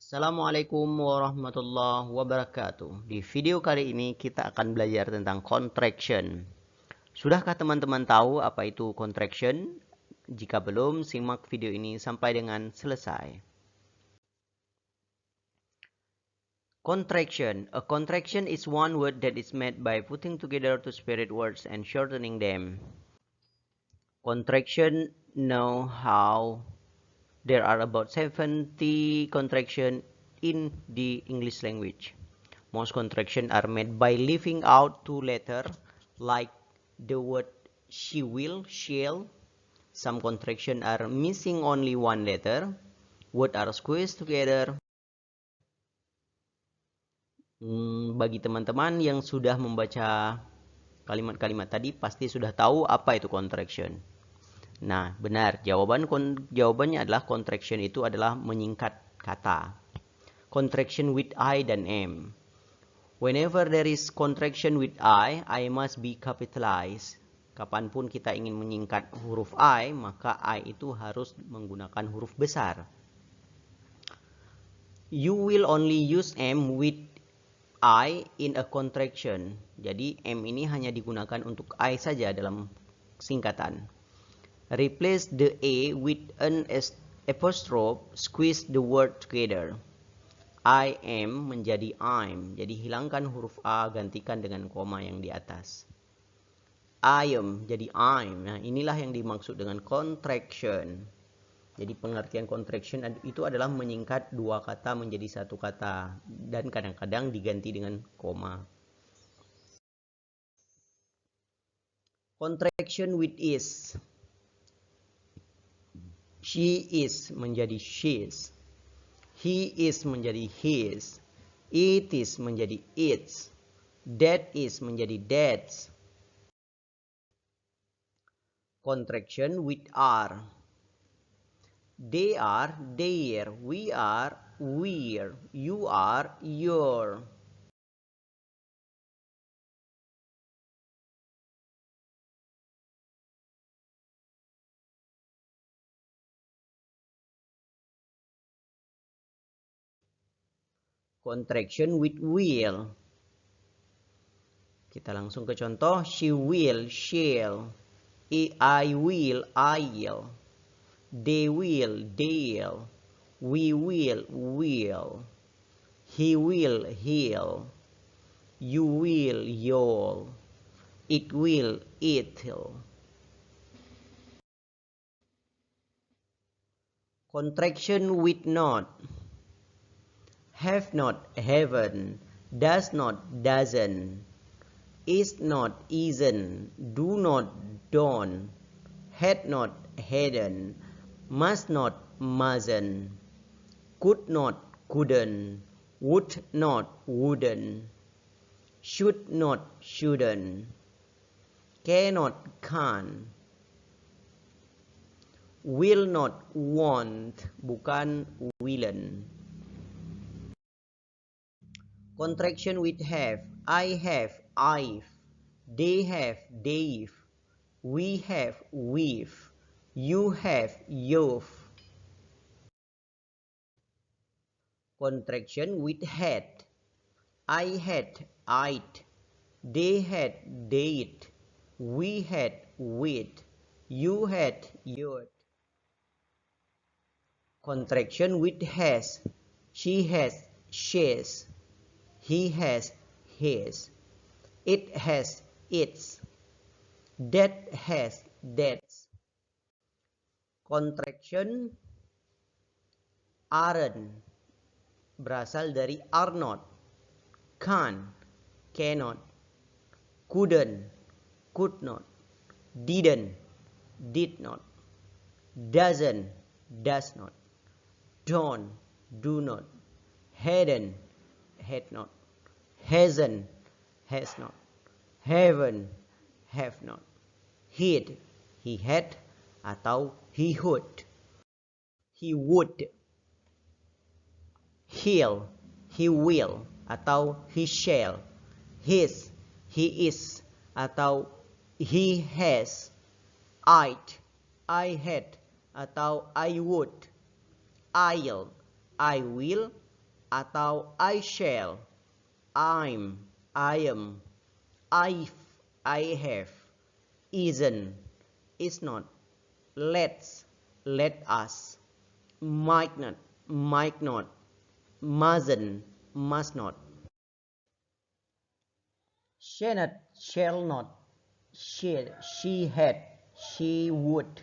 Assalamualaikum warahmatullahi wabarakatuh. Di video kali ini kita akan belajar tentang contraction. Sudahkah teman-teman tahu apa itu contraction? Jika belum, simak video ini sampai dengan selesai. Contraction. A contraction is one word that is made by putting together two separate words and shortening them. Contraction know how there are about 70 contraction in the English language. Most contractions are made by leaving out two letters, like the word she will, shall. Some contractions are missing only one letter. Words are squeezed together. Bagi teman-teman yang sudah membaca kalimat-kalimat tadi, pasti sudah tahu apa itu contraction. Nah, benar. Jawabannya adalah contraction itu adalah menyingkat kata. Contraction with I dan M. Whenever there is contraction with I must be capitalized. Kapanpun kita ingin menyingkat huruf I, maka I itu harus menggunakan huruf besar. You will only use M with I in a contraction. Jadi M ini hanya digunakan untuk I saja dalam singkatan. Replace the A with an apostrophe, squeeze the word together. I am menjadi I'm. Jadi hilangkan huruf A, gantikan dengan koma yang di atas. I am jadi I'm. Nah, inilah yang dimaksud dengan contraction. Jadi pengertian contraction itu adalah menyingkat dua kata menjadi satu kata. Dan kadang-kadang diganti dengan koma. Contraction with is. She is menjadi she's. He is menjadi his. It is menjadi its. That is menjadi that's. Contraction with are. They are their. We are we're. You are your. Contraction with will. Kita langsung ke contoh. She will, shall. I will, I'll. They will, they'll. We will, we'll. He will, he'll. You will, you'll. It will, it'll. Contraction with not. Have not, haven't. Does not, doesn't. Is not, isn't. Do not, don't. Had not, hadn't. Must not, mustn't. Could not, couldn't. Would not, wouldn't. Should not, shouldn't. Cannot, can't. Will not, won't. Bukan willn't. Contraction with have. I have, I've. They have, they've. We have, we've. You have, you've. Contraction with had. I had, I'd. They had, they'd. We had, we'd. You had, you'd. Contraction with has. She has, she's. He has, his. It has, its. That has, that's. Contraction aren't berasal dari are not, can't, cannot, couldn't, could not, didn't, did not, doesn't, does not, don't, do not, hadn't, had not, hasn't, has not, haven't, have not, he'd, he had, atau he would, he'll, he will, atau he shall, his, he is, atau he has, I had, atau I would, I'll, I will, atau I shall, I'm, I am, I've, I have, isn't, is not, let's, let us, might not, mustn't, must not. Shall not, she had, she would,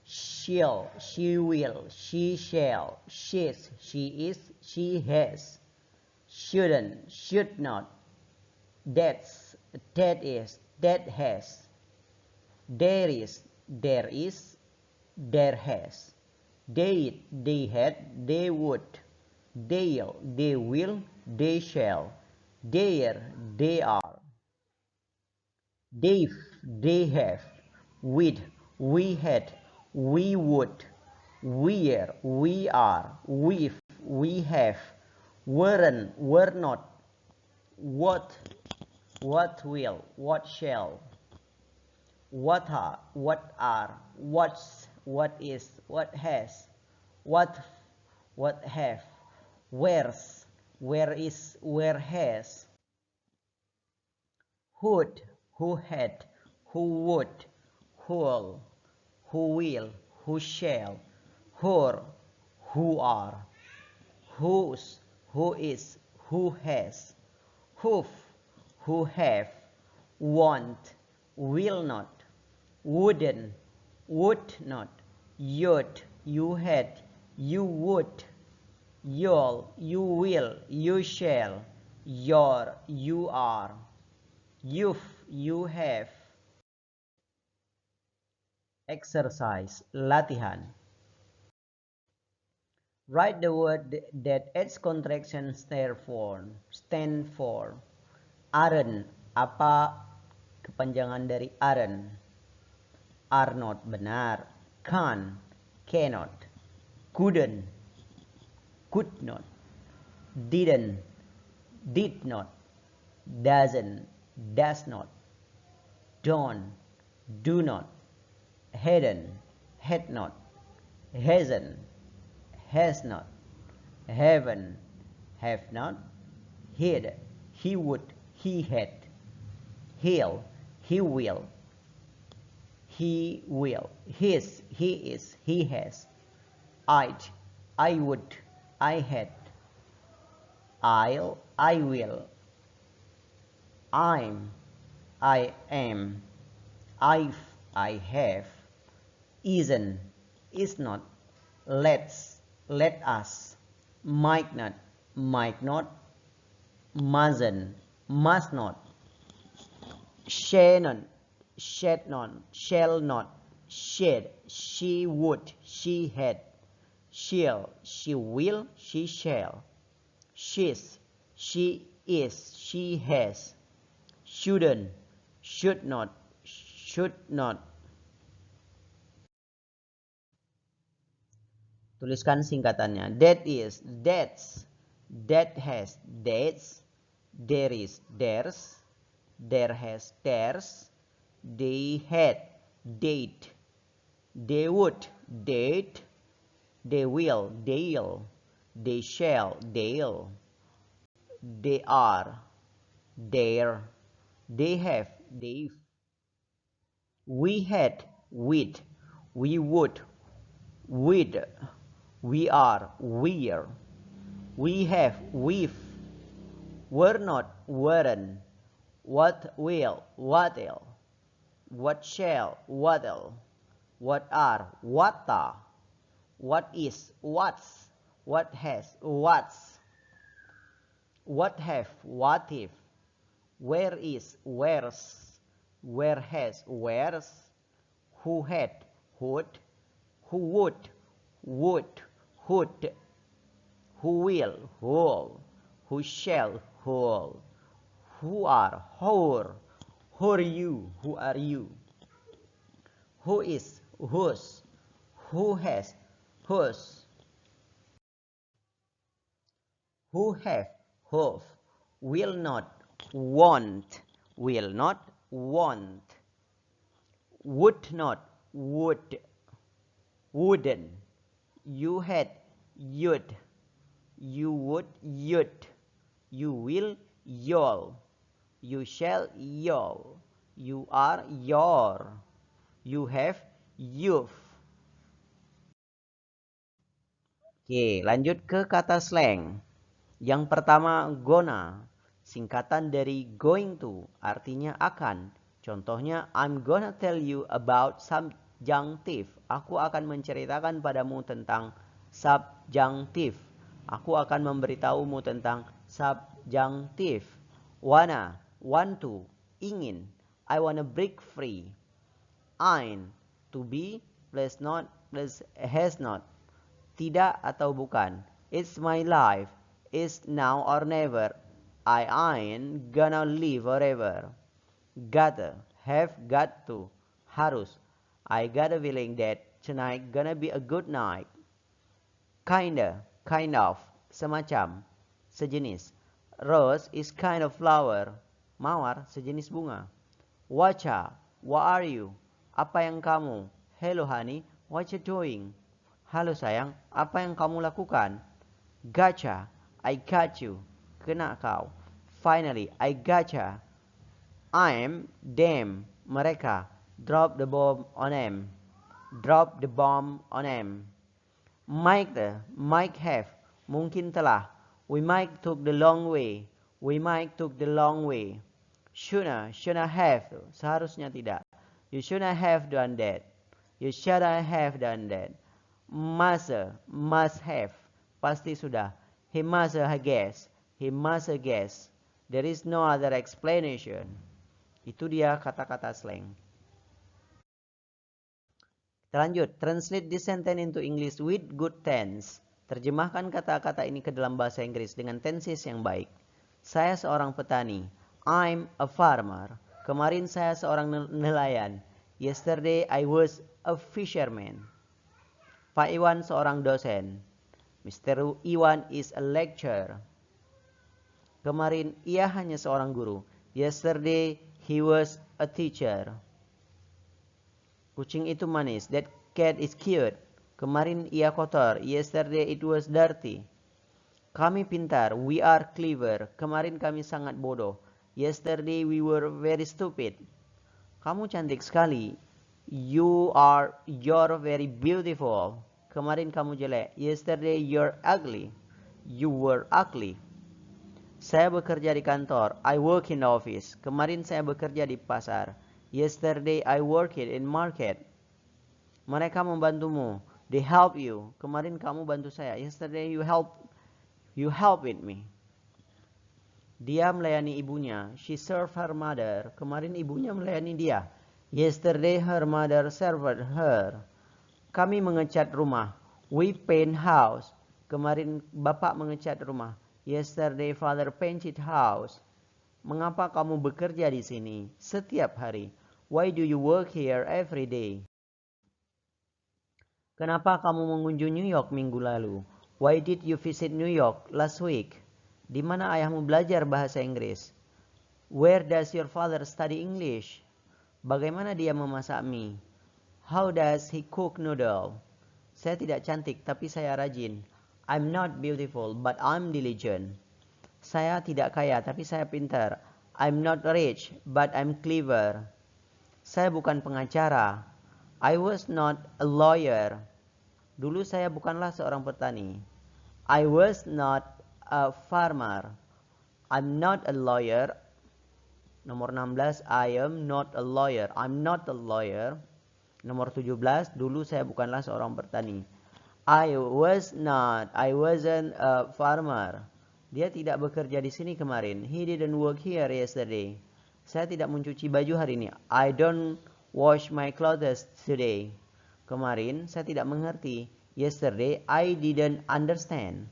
she'll, she will, she shall, she's, she is, she has, shouldn't, should not, that's, that is, that has, there is, there has, they had, they would, they'll, they will, they shall, there, they are, they have, we had, we would, we're, we are, we have, weren't, were not, what will, what shall, what are, what's, what is, what has, what have, where's, where is, where has, who'd, who had, who would, who'll, who will, who shall, who're, who are, whose, who is, who has, who've, who have, won't, will not, wouldn't, would not, you'd, you had, you would, you'll, you will, you shall, you're, you are, you've, you have. Exercise, latihan. Write the word that its contraction stand for. Aren't, apa kepanjangan dari aren't? Are not, benar. Can't, cannot. Couldn't, could not. Didn't, did not. Doesn't, does not. Don't, do not. Hadn't, had not. Hasn't, has not. Haven't, have not. He'd, he would, he had. He'll, he will. He will. His, he is, he has. I'd, I would, I had. I'll, I will. I'm, I am. I've, I have. Isn't, is not. Let's, let us. Might not, mustn't, must not. Shannon, shall not, shed, she would, she had, she'll, she will, she shall, she's, she is, she has, shouldn't, should not, Tuliskan singkatannya. That is, that's, that has, that's, there is, there's, there has, theirs, they had, they'd, they would, they'd, they will, they'll, they shall, they'll, they are, there, they have, they've, we had, we'd, we would, we'd, we are, we're, we have, we've, were not, weren't, what will, what'll, what shall, what'll, what are, what are, what is, what's, what has, what's, what have, what if, where is, where's, where has, where's, who had, who'd, who would, who'd, who will, who'll, who shall, who'll, who are, who are you, who is, whose, who has, whose, who have, who've, will not, won't, would not, wouldn't, you had, you'd, You would, you'd. You will, you'll. You shall, you'll. You are, your. You have, you've. Oke, lanjut ke kata slang. Yang pertama, gonna. Singkatan dari going to, artinya akan. Contohnya, I'm gonna tell you about subjunctive. Aku akan menceritakan padamu tentang subjunctive. Aku akan memberitahumu tentang subjunctive. Wanna, want to, ingin. I wanna break free. Ain't, to be, plus not, plus has not. Tidak atau bukan. It's my life. It's now or never. I ain't gonna live forever. Gotta, have got to, harus. I got a feeling that tonight gonna be a good night. Kinda, kind of, semacam, sejenis. Rose is kind of flower. Mawar, sejenis bunga. Wacha, what are you? Apa yang kamu? Hello honey, what you doing? Halo sayang, apa yang kamu lakukan? Gotcha, I got you. Kena kau. Finally, I gotcha. I'm, them, mereka. Drop the bomb on them. Drop the bomb on them. Might have, mungkin telah. We might took the long way. We might took the long way. Shoulda have, seharusnya tidak. You shouldn't have done that. You shouldn't have done that. Must have, pasti sudah. He must have guessed. He must have guessed. There is no other explanation. Itu dia kata-kata slang. Kita lanjut. Translate this sentence into English with good tense. Terjemahkan kata-kata ini ke dalam bahasa Inggris dengan tenses yang baik. Saya seorang petani. I'm a farmer. Kemarin saya seorang nelayan. Yesterday I was a fisherman. Pak Iwan seorang dosen. Mr. Iwan is a lecturer. Kemarin ia hanya seorang guru. Yesterday he was a teacher. Kucing itu manis. That cat is cute. Kemarin ia kotor. Yesterday it was dirty. Kami pintar. We are clever. Kemarin kami sangat bodoh. Yesterday we were very stupid. Kamu cantik sekali. You're very beautiful. Kemarin kamu jelek. Yesterday you're ugly. You were ugly. Saya bekerja di kantor. I work in the office. Kemarin saya bekerja di pasar. Yesterday I worked in market. Mereka membantumu. They help you. Kemarin kamu bantu saya. Yesterday you help with me. Dia melayani ibunya. She served her mother. Kemarin ibunya melayani dia. Yesterday her mother served her. Kami mengecat rumah. We paint house. Kemarin bapak mengecat rumah. Yesterday father painted house. Mengapa kamu bekerja di sini setiap hari? Why do you work here every day? Kenapa kamu mengunjungi New York minggu lalu? Why did you visit New York last week? Di mana ayahmu belajar bahasa Inggris? Where does your father study English? Bagaimana dia memasak mie? How does he cook noodle? Saya tidak cantik, tapi saya rajin. I'm not beautiful, but I'm diligent. Saya tidak kaya, tapi saya pintar. I'm not rich, but I'm clever. Saya bukan pengacara. I was not a lawyer. Dulu saya bukanlah seorang petani. I was not a farmer. I'm not a lawyer. Nomor 16, I am not a lawyer. I'm not a lawyer. Nomor 17, dulu saya bukanlah seorang petani. I wasn't a farmer. Dia tidak bekerja di sini kemarin. He didn't work here yesterday. Saya tidak mencuci baju hari ini. I don't wash my clothes today. Kemarin saya tidak mengerti. Yesterday I didn't understand.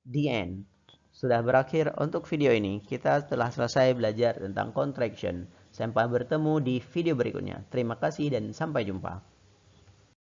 The end. Sudah berakhir untuk video ini. Kita telah selesai belajar tentang contraction. Sampai bertemu di video berikutnya. Terima kasih dan sampai jumpa.